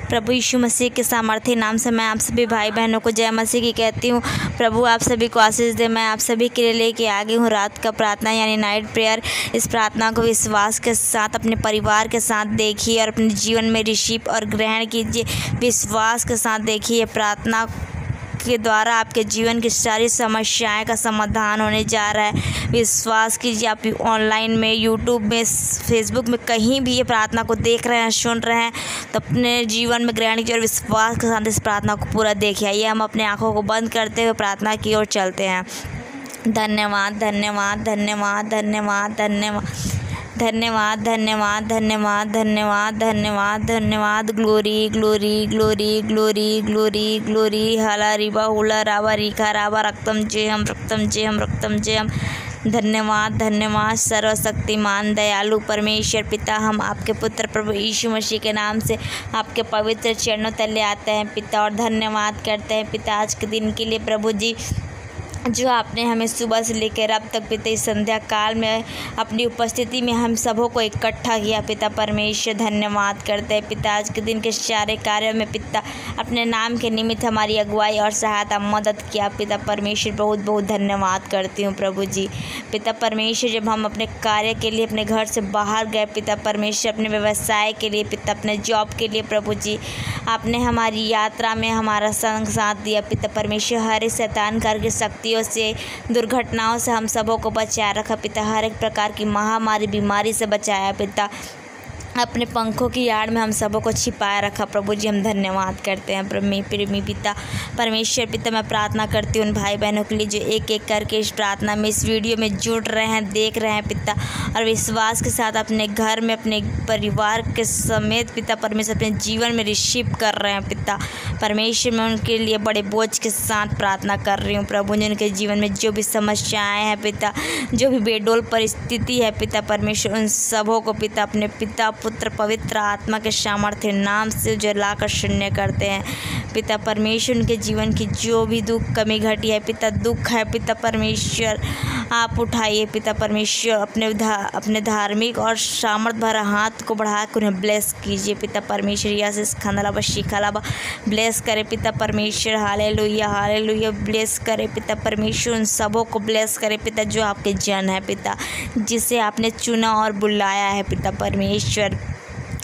प्रभु यीशु मसीह के सामर्थ्य नाम से मैं आप सभी भाई बहनों को जय मसीह की कहती हूँ। प्रभु आप सभी को आशीष दे। मैं आप सभी के लिए लेके आ गई हूँ रात का प्रार्थना यानी नाइट प्रेयर। इस प्रार्थना को विश्वास के साथ अपने परिवार के साथ देखिए और अपने जीवन में रिसीव और ग्रहण कीजिए। विश्वास के साथ देखिए। प्रार्थना के द्वारा आपके जीवन की सारी समस्याएं का समाधान होने जा रहा है। विश्वास कीजिए। आप ऑनलाइन में, यूट्यूब में, फेसबुक में कहीं भी ये प्रार्थना को देख रहे हैं, सुन रहे हैं तो अपने जीवन में ग्रहण कीजिए और विश्वास के साथ इस प्रार्थना को पूरा देखिए। आइए हम अपने आँखों को बंद करते हुए प्रार्थना की ओर चलते हैं। धन्यवाद धन्यवाद धन्यवाद धन्यवाद धन्यवाद धन्यवाद धन्यवाद धन्यवाद धन्यवाद धन्यवाद धन्यवाद। Glory glory glory glory glory glory. हाला रिबा हुला रावा रिखा रावा रक्तम जयम रक्तम जयम रक्तम जयम। धन्यवाद धन्यवाद सर्वशक्तिमान दयालु परमेश्वर पिता, हम आपके पुत्र प्रभु यीशु मसीह के नाम से आपके पवित्र चरणों तले आते हैं पिता और धन्यवाद करते हैं पिता आज के दिन के लिए प्रभु जी, जो आपने हमें सुबह से लेकर अब तक पिता इस संध्या काल में अपनी उपस्थिति में हम सबों को इकट्ठा किया पिता परमेश्वर। धन्यवाद करते हैं पिता आज के दिन के सारे कार्यों में पिता अपने नाम के निमित्त हमारी अगुवाई और सहायता मदद किया पिता परमेश्वर। बहुत बहुत धन्यवाद करती हूँ प्रभु जी। पिता परमेश्वर जब हम अपने कार्य के लिए अपने घर से बाहर गए पिता परमेश्वर, अपने व्यवसाय के लिए पिता, अपने जॉब के लिए प्रभु जी, आपने हमारी यात्रा में हमारा संग साथ दिया पिता परमेश्वर। हर एक शैतान करके शक्ति से, दुर्घटनाओं से हम सबों को बचाया रखा पिता। हर एक प्रकार की महामारी बीमारी से बचाया पिता। अपने पंखों की आड़ में हम सबों को छिपाया रखा प्रभु जी। हम धन्यवाद करते हैं प्रेमी पिता परमेश्वर पिता। मैं प्रार्थना करती हूँ उन भाई बहनों के लिए जो एक एक करके इस प्रार्थना में, इस वीडियो में जुड़ रहे हैं, देख रहे हैं पिता और विश्वास के साथ अपने घर में, अपने परिवार के समेत पिता परमेश्वर अपने जीवन में रिसीव कर रहे हैं पिता परमेश्वर। मैं उनके लिए बड़े बोझ के साथ प्रार्थना कर रही हूँ प्रभु जी। उनके जीवन में जो भी समस्याएँ हैं पिता, जो भी बेडोल परिस्थिति है पिता परमेश्वर, उन सबों को पिता अपने पिता पुत्र पवित्र आत्मा के सामर्थ्य नाम से जो लाकर शून्य करते हैं पिता परमेश्वर। उनके जीवन की जो भी दुख कमी घटी है पिता, दुख है पिता परमेश्वर, आप उठाइए पिता परमेश्वर। अपने धार्मिक और सामर्थ भरा हाथ को बढ़ा कर उन्हें ब्लेस कीजिए पिता परमेश्वर। यस खंदलाबा शिखलाबा ब्लेस करे पिता परमेश्वर। Hallelujah hallelujah. ब्लेस करे पिता परमेश्वर। उन सबों को ब्लेस करे पिता जो आपके जन है पिता, जिसे आपने चुना और बुलाया है पिता परमेश्वर,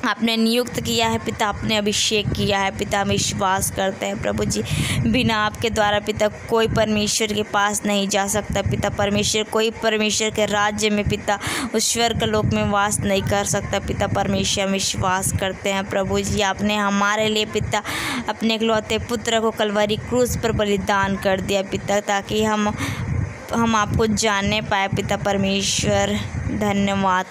आपने नियुक्त किया है पिता, आपने अभिषेक किया है पिता। हम विश्वास करते हैं प्रभु जी, बिना आपके द्वारा पिता कोई परमेश्वर के पास नहीं जा सकता पिता परमेश्वर। कोई परमेश्वर के राज्य में पिता उस स्वर्ग लोक में वास नहीं कर सकता पिता परमेश्वर। हम विश्वास करते हैं प्रभु जी, आपने हमारे लिए पिता अपने इकलौते पुत्र को कलवरी क्रूस पर बलिदान कर दिया पिता, ताकि हम आपको जानने पाए पिता परमेश्वर। धन्यवाद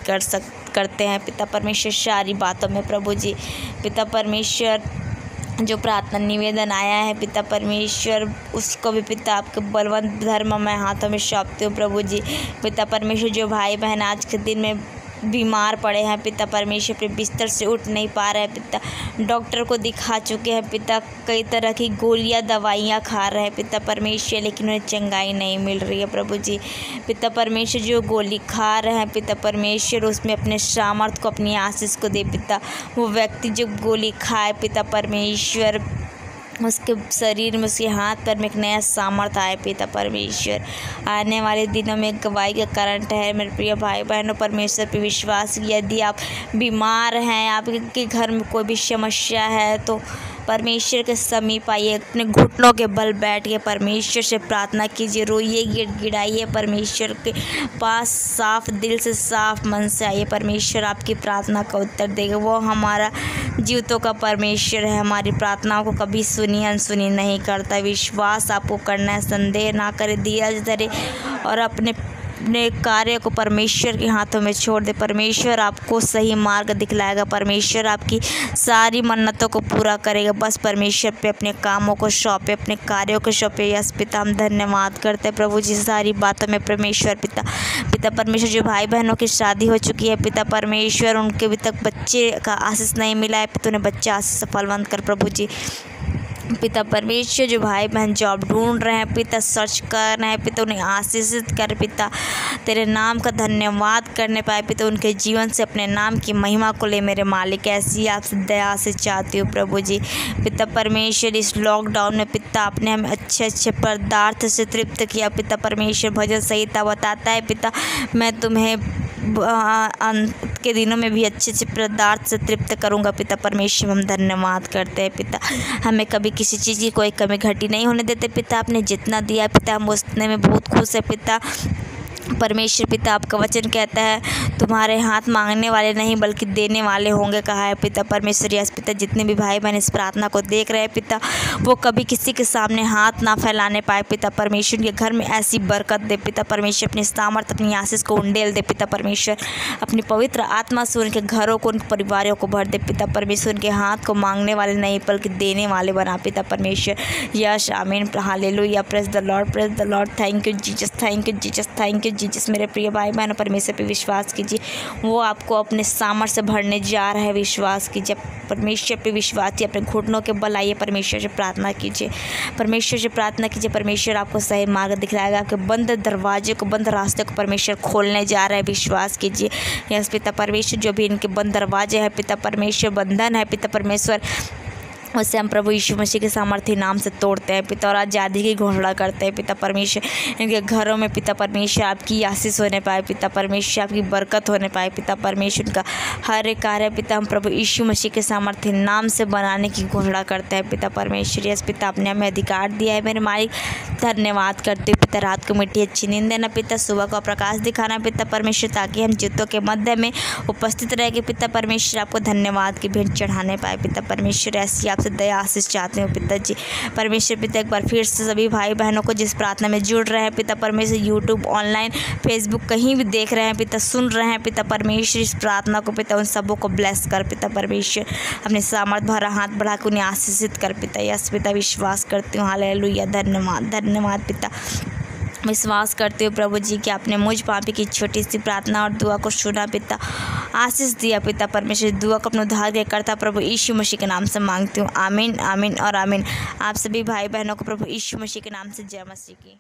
करते हैं पिता परमेश्वर सारी बातों में प्रभु जी। पिता परमेश्वर जो प्रार्थना निवेदन आया है पिता परमेश्वर, उसको भी पिता आपके बलवंत धर्म में हाथों में सौंपते हो प्रभु जी। पिता परमेश्वर जो भाई बहन आज के दिन में बीमार पड़े हैं पिता परमेश्वर, अपने बिस्तर से उठ नहीं पा रहे हैं पिता, डॉक्टर को दिखा चुके हैं पिता, कई तरह की गोलियां दवाइयां खा रहे हैं पिता परमेश्वर, लेकिन उन्हें चंगाई नहीं मिल रही है प्रभु जी। पिता परमेश्वर जो गोली खा रहे हैं पिता परमेश्वर, उसमें अपने सामर्थ को, अपनी आशीष को दे पिता। वो व्यक्ति जो गोली खाए पिता परमेश्वर, उसके शरीर में, उसके हाथ पैर में एक नया सामर्थ्य आए पिता परमेश्वर। आने वाले दिनों में गवाही का कारण ठहरे मेरे प्रिय भाई बहनों। परमेश्वर पे विश्वास, यदि आप बीमार हैं, आपके घर में कोई भी समस्या है तो परमेश्वर के समीप आइए, अपने घुटनों के बल बैठ के परमेश्वर से प्रार्थना कीजिए, रोइए, गिड़गिड़ाइए परमेश्वर के पास, साफ दिल से, साफ मन से आइए। परमेश्वर आपकी प्रार्थना का उत्तर देगा। वो हमारा जीवितों का परमेश्वर है, हमारी प्रार्थनाओं को कभी सुनी अनसुनी नहीं करता। विश्वास आपको करना है, संदेह ना करे, धीरज धरे और अपने कार्य को परमेश्वर के हाथों में छोड़ दे। परमेश्वर आपको सही मार्ग दिखलाएगा, परमेश्वर आपकी सारी मन्नतों को पूरा करेगा। बस परमेश्वर पे अपने कामों को सौंपे, अपने कार्यों को सौंपे। यस पिता, हम धन्यवाद करते हैं प्रभु जी सारी बातों में परमेश्वर पिता परमेश्वर। जो भाई बहनों की शादी हो चुकी है पिता परमेश्वर, उनके अभी तक बच्चे का आशीष नहीं मिला है पिता, उन्हें बच्चा आशीष से फलवंत कर प्रभु जी। पिता परमेश्वर जो भाई बहन जॉब ढूंढ रहे हैं पिता, सर्च कर रहे हैं पिता, उन्हें आशीषित कर पिता, तेरे नाम का धन्यवाद करने पाए पिता, उनके जीवन से अपने नाम की महिमा को ले मेरे मालिक। ऐसी आपसे दया से चाहती हूँ प्रभु जी। पिता परमेश्वर इस लॉकडाउन में पिता आपने हमें अच्छे अच्छे पदार्थ से तृप्त किया पिता परमेश्वर। भजन संहिता बताता है पिता, मैं तुम्हें अंत के दिनों में भी अच्छे अच्छे पदार्थ से तृप्त करूंगा पिता परमेश्वर। हम धन्यवाद करते हैं पिता, हमें कभी किसी चीज़ की कोई कमी घटी नहीं होने देते पिता। आपने जितना दिया पिता हम उतने में बहुत खुश है पिता परमेश्वर। पिता आपका वचन कहता है तुम्हारे हाथ मांगने वाले नहीं बल्कि देने वाले होंगे कहा है पिता परमेश्वर। यस पिता, जितने भी भाई बहन इस प्रार्थना को देख रहे हैं पिता, वो कभी किसी के सामने हाथ ना फैलाने पाए पिता परमेश्वर। के घर में ऐसी बरकत दे पिता परमेश्वर, अपनी सामर्थ अपनी आशीष को उंडेल दे पिता परमेश्वर। अपनी पवित्र आत्मा से उनके घरों को उनके परिवारों को भर दे पिता परमेश्वर। उनके हाथ को मांगने वाले नहीं बल्कि देने वाले बना पिता परमेश्वर। यस आमीन, hallelujah, praise the Lord, praise the Lord. Thank you Jesus, thank you Jesus, thank you Jesus. मेरे प्रिय भाई बहन परमेश्वर पे विश्वास कीजिए, वो आपको अपने सामर्थ्य से भरने जा रहा है। विश्वास कीजिए, परमेश्वर पे विश्वास कीजिए, अपने घुटनों के बल आइए, परमेश्वर से प्रार्थना कीजिए, परमेश्वर से प्रार्थना कीजिए। परमेश्वर आपको सही मार्ग दिखलाएगा, आपके बंद दरवाजे को, बंद रास्ते को परमेश्वर खोलने जा रहा है। विश्वास कीजिए। यस पिता परमेश्वर, जो भी इनके बंद दरवाजे हैं पिता परमेश्वर, बंधन है पिता परमेश्वर, उससे हम प्रभु यीशु मसीह के सामर्थ्य नाम से तोड़ते हैं पिता और आज़ादी की घोषणा करते हैं पिता परमेश्वर। इनके घरों में पिता परमेश्वर आपकी आशीष होने पाए पिता परमेश्वर, आपकी बरकत होने पाए पिता परमेश्वर। का हर एक कार्य पिता हम प्रभु यीशु मसीह के सामर्थ्य नाम से बनाने की घोषणा करते हैं पिता परमेश्वर। यस पिता, आपने हमें अधिकार दिया है मेरे मालिक, धन्यवाद करते हुए पिता। रात को मिट्टी अच्छी नींद देना पिता, सुबह को प्रकाश दिखाना पिता परमेश्वर, ताकि हम जीतों के मध्य में उपस्थित रह के पिता परमेश्वर आपको धन्यवाद की भेंट चढ़ाने पाए पिता परमेश्वर। ऐसी आपसे दया आशीष चाहते हो पिताजी परमेश्वर। पिता एक बार फिर से सभी भाई बहनों को जिस प्रार्थना में जुड़ रहे हैं पिता परमेश्वर, यूट्यूब, ऑनलाइन, फेसबुक, कहीं भी देख रहे हैं पिता, सुन रहे हैं पिता परमेश्वर, इस प्रार्थना को पिता उन सबों को ब्लेस कर पिता परमेश्वर। अपने सामर्थ भरा हाथ बढ़ा के उन्हें आशीषित कर पिता। यस पिता, विश्वास करती हूँ, हालेलुया, धन्यवाद धन्यवाद पिता। विश्वास करते हो प्रभु जी कि आपने मुझ पापी की छोटी सी प्रार्थना और दुआ को सुना पिता, आशीष दिया पिता परमेश्वर। दुआ को अपने उद्धार के करता प्रभु यीशु मसीह के नाम से मांगती हूँ, आमीन आमीन और आमीन। आप सभी भाई बहनों को प्रभु यीशु मसीह के नाम से जय मसीह की।